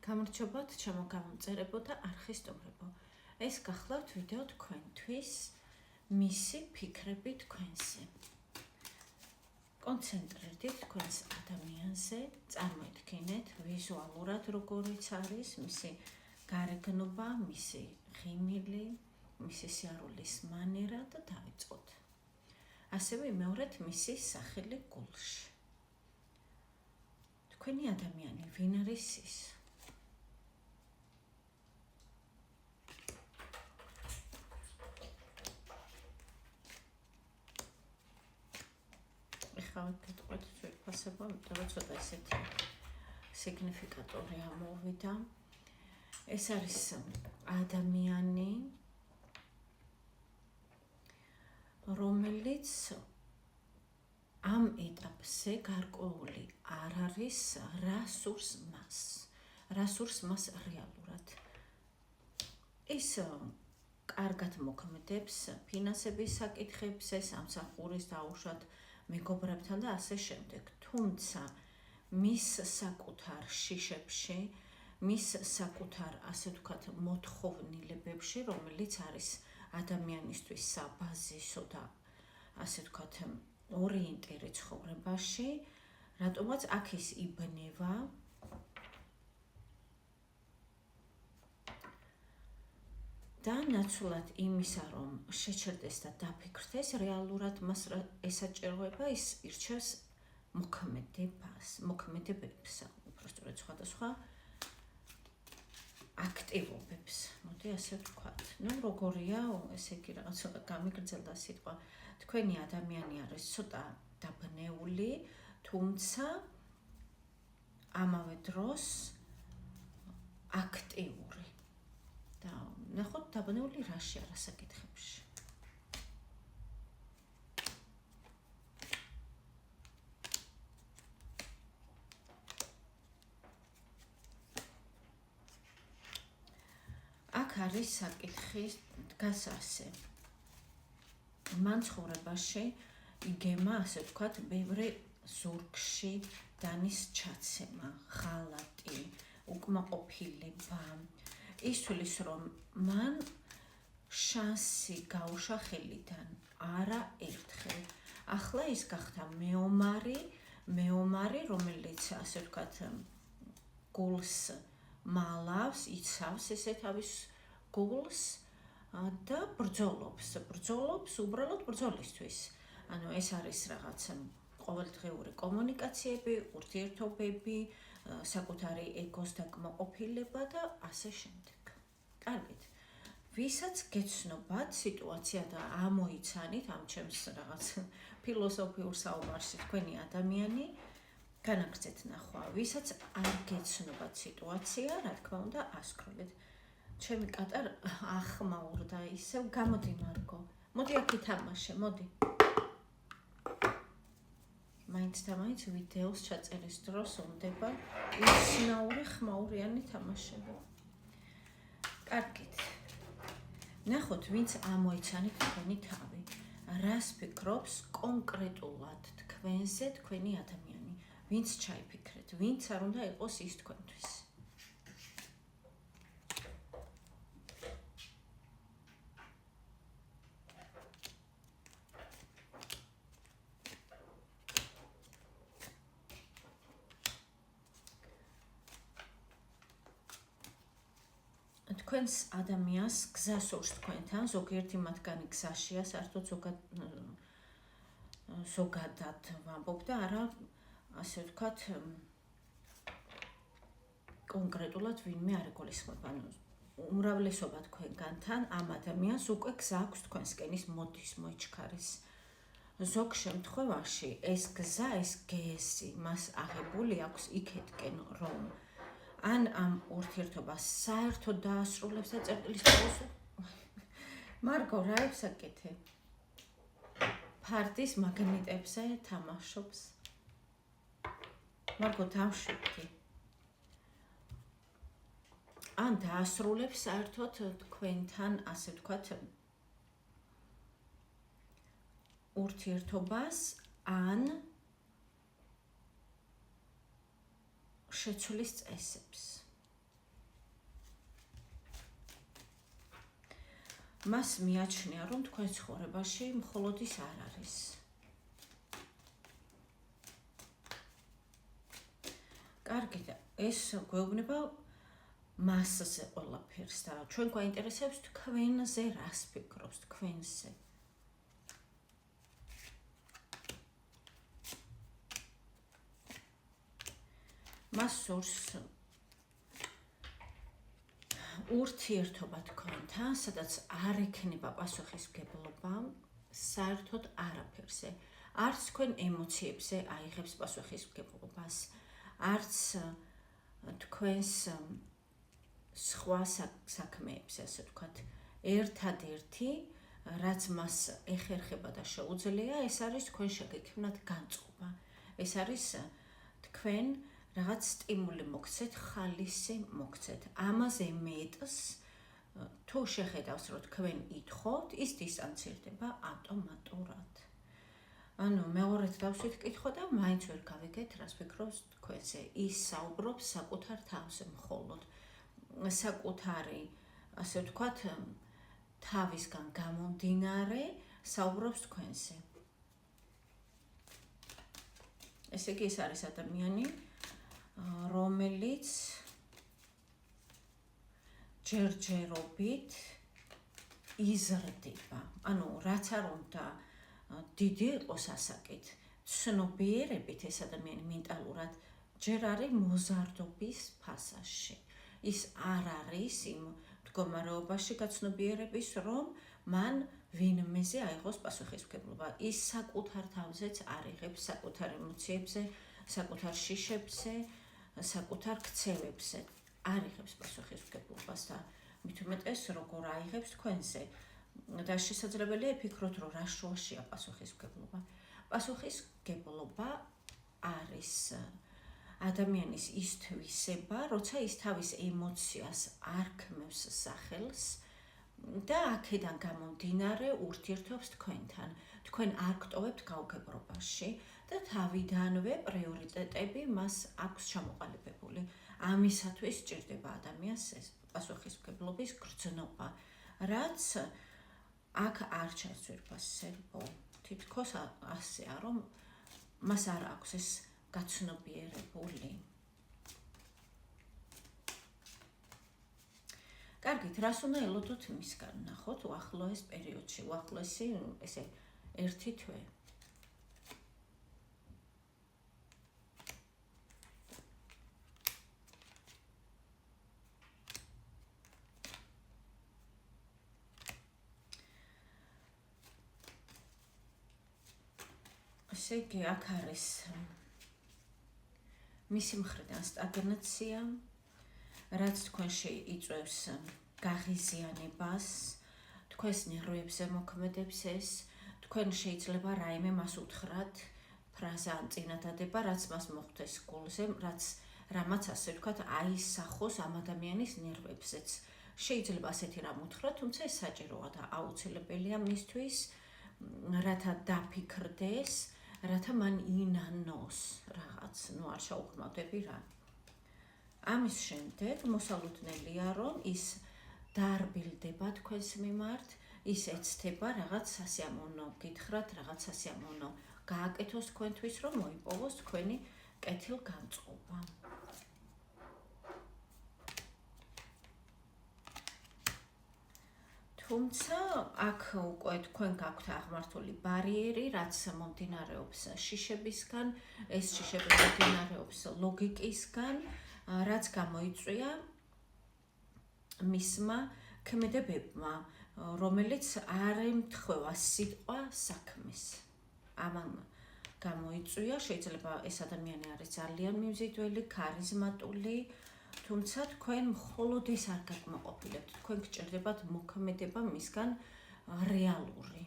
გამარჯობათ, ჩემო გამომწერებო და არხისტომრებო. ეს გახლავთ ვიდეო თქვენთვის მისი ფიქრები თქვენზე. კონცენტრირდით თქვენს ადამიანზე, წარმოიდგინეთ ვიზუალურად როგორიც არის მისი გარეგნობა, მისი ღიმილი, მისი სიარულის მანერა და დავიწყოთ. ასევე იმეორეთ მისი სახელი გულში. თქვენი ადამიანი ვინ არის ის? გეტყვით ვიფასებო, იმიტომ რომ ცოტა ისეთი სიგნიფიკატორი ამოვიდა. ეს არის ადამიანი, რომელიც ამ ეტაპზე გარკვეული არ არის, რა სურს მას რეალურად. ის კარგად მოქმედებს ფინანსების საკითხებზე, სამსახურის დაუშვათ მეგობრებთან და ასე შემდეგ. თუმცა მის საკუთარ შიშებში, მის საკუთარ, ასე ვთქვათ, მოთხოვნილებებში, რომელიც არის ადამიანისთვის საბაზისო და ასე ვთქვათ, ორიენტირი ცხოვრებაში, რატომაც აქ ის იბნევა და ნაცვლად იმისა, რომ შეჩერდეს და დაფიქრდეს, რეალურად მას ესაჭიროება, ის ირჩევს მოქმედებებს, უბრალოდ სხვადასხვა აქტივობებს. მოდი ასე ვთქვათ. როგორია, ესე იგი რაღაც ცოტა გამიგრძელდა სიტყვა. თქვენი ადამიანი არის ცოტა დაბნეული, თუმცა ამავე დროს აქტიური. და ნახოთ დაბნეული რაში არა საკითხებში. აქ არის საკითხი დგას ასე. მან ცხოვრებაში იგემა, ასე ვთქვათ, ბევრი ზურგში დანის ჩაცემა, ღალატი, უკმაყოფილება. ის თulis რომ მან შანსი გაუშვა ხელიდან არა ერთხელ. ახლა ის გახდა მეომარი, რომელიც ასე ვთქვათ, გულს მალავს, იცავს ესე თავის გულს და ბრძოლობს უბრალოდ ბრძოლისთვის. ანუ ეს არის რაღაც ყოველდღიური კომუნიკაციები, ურთიერთობები, საკუთარი ეგოს დაკმაყოფილება და ასე შემდეგ. კარგით. ვისაც გეცნობათ სიტუაცია და ამოიცანით ამ ჩემს რაღაც ფილოსოფიურ საუბარში თქვენი ადამიანი, განაგრძეთ ნახვა. ვისაც არ გეცნობათ სიტუაცია, რა თქმა უნდა, ასკროლეთ. ჩემი კატა ახმაურდა ისევ, გამოდი მარგო. მოდი აქ ითამაშე, მოდი. მაინც და მაინც ვიდეოს ჩაწერის დროს უნდება უცნაური ხმაურიანი თამაშება. კარგით. ნახოთ, ვინც ამოიცანით თქვენი თავი. რას ფიქრობს კონკრეტულად თქვენზე თქვენი ადამიანი? ვინც ჩაიფიქრეთ, ვინც არ უნდა იყოს ის თქვენთვის. თქვენს ადამიანს გზა სურს თქვენთან, ზოგიერთი მათგანი გზაშია, საერთოდ ზოგადად ვამბობ და არა, ასე ვთქვათ, კონკრეტულად ვინმე არ იგულისხმება. უმრავლესობა თქვენგანთან ამ ადამიანს უკვე გზა აქვს თქვენსკენ, ის მოდის, მოიჩქარის. ზოგ შემთხვევაში ეს გზა, ეს გესი მას აღებული აქვს იქეთკენ, რომ ან ამ ურთიერთობას საერთოდ დაასრულებს და წერტილის ბოლოს მარგო რა ევსაკეთე? ფარდის მაგნიტებზე თამაშობს. მარგო დავშვიდდი. ან დაასრულებს საერთოდ თქვენთან, ასე ვთქვათ, ურთიერთობას, ან შეცვლის წესებს. მას მიაჩნია, რომ თქვენ ცხოვრებაში მხოლოდ ის არ არის. კარგი, და ეს გვეუბნება მასზე ყველაფერს და ჩვენ გვაინტერესებს თქვენზე რას ფიქრობს, თქვენზე. მას სურს ურთიერთობა თქვენთან, სადაც არ ექნება პასუხისმგებლობა საერთოდ არაფერზე. არც თქვენ ემოციებზე აიღებს პასუხისმგებლობას, არც თქვენს სხვა საქმეებზე, ასე ვთქვათ. ერთადერთი, რაც მას ეხერხება და შეუძლია, ეს არის თქვენ შეგექმნათ განწყობა. ეს არის თქვენ რაღაც სტიმული მოგცეთ, ხალისი მოგცეთ. ამაზე მეტს თუ შეხედავს, რომ თქვენ ითხოვთ, ის დისტანცირდება ავტომატურად. ანუ მეორედ დავსვით კითხვა და მაინც ვერ გავიგეთ, რას ფიქრობს თქვენზე. ის საუბრობს საკუთარ თავზე მხოლოდ. საკუთარი, ასე ვთქვათ, თავისგან გამომდინარე საუბრობს თქვენზე. ესე იგი, ეს არის ადამიანი, რომელიც ჯერჯერობით იზრდება. ანუ რაც არ უნდა დიდი იყოს ასაკით, ცნობიერებით ეს ადამიანი მენტალურად ჯერ არის მოზარდობის ფაზაში. ის არ არის იმ მდგომარეობაში გაცნობიერების, რომ მან ვინმეზე აიღოს პასუხისმგებლობა. ის საკუთარ თავზეც არ იღებს, საკუთარ ემოციებზე, საკუთარ შიშებზე, საკუთარ ქცევებზე არ იღებს პასუხისმგებლობას და მით უმეტეს როგორ აიღებს თქვენზე. და შესაძლებელია იფიქროთ, რომ რა შუაშია პასუხისმგებლობა. პასუხისმგებლობა არის ადამიანის ის თვისება, როცა ის თავის ემოციას არ ქმნავს სახელს და აქედან გამომდინარე ურთიერთობს თქვენთან. თქვენ არ გტოვებთ გაუგებრობაში და თავიდანვე პრიორიტეტები მას აქვს ჩამოყალიბებული. ამისათვის სჭირდება ადამიანს ეს პასუხისმგებლობის გრძნობა, რაც აქ არ ჩანს ძვირფასზე. თითქოს ასეა, რომ მას არ აქვს ეს გაცნობიერებული. კარგით, რას უნდა ელოდოთ მისგან? ნახოთ უახლოეს პერიოდში, უახლოესი ესე ერთი თვე. ესე იგი, აქ არის მისი მხრიდან სტაგნაცია, რაც თქვენში იწვევს გაღიზიანებას, თქვენს ნერვებზე მოქმედებს ეს, თქვენ შეიძლება რაიმე მას უთხრათ, ფრაზა ან წინადადება, რაც მას მოხვდეს გულზე, რამაც ასე ვთქვათ, აისახოს ამ ადამიანის ნერვებზეც. შეიძლება ასეთი რამ უთხრათ, თუმცა ეს საჭიროა და აუცილებელია მისთვის, რათა დაფიქრდეს, რათა მან ინანოს რაღაც, არ შაუხმავდები რა. ამის შემდეგ მოსალოდნელია, რომ ის დარბილდება თქვენს მიმართ, ის ეცდება რაღაც სასიამოვნო გითხრათ, რაღაც სასიამოვნო გააკეთოს თქვენთვის, რომ მოიპოვოს თქვენი კეთილგანწყობა. თუმცა აქ უკვე თქვენ გაქვთ აღმართული ბარიერი, რაც მომდინარეობს შიშებისგან, ეს შიშები მომდინარეობს ლოგიკისგან, რაც გამოიწვია მისმა ქმედებებმა, რომელიც არ ემთხვევა სიტყვა საქმეს. ამან გამოიწვია, შეიძლება ეს ადამიანი არის ძალიან მიმზიდველი, ქარიზმატული, თუმცა თქვენ მხოლოდ ეს არ გაკმაყოფილებთ, თქვენ გჭირდებათ მოქმედება მისგან რეალური.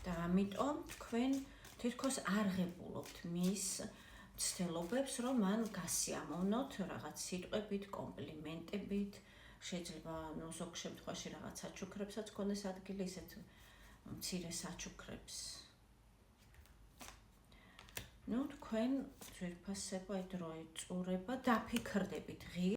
და ამიტომ თქვენ თითქოს არ ღებულობთ მის ცდილობებს, რომ მან გასიამოვნოთ რაღაც სიტყვებით, კომპლიმენტებით, შეიძლება ზოგ შემთხვევაში რაღაც საჩუქრებსაც ქონდეს ადგილი, ისეთ მცირე საჩუქრებს. თქვენ ძვირფასება, დროი, წურება, დაფიქრდებით ღირს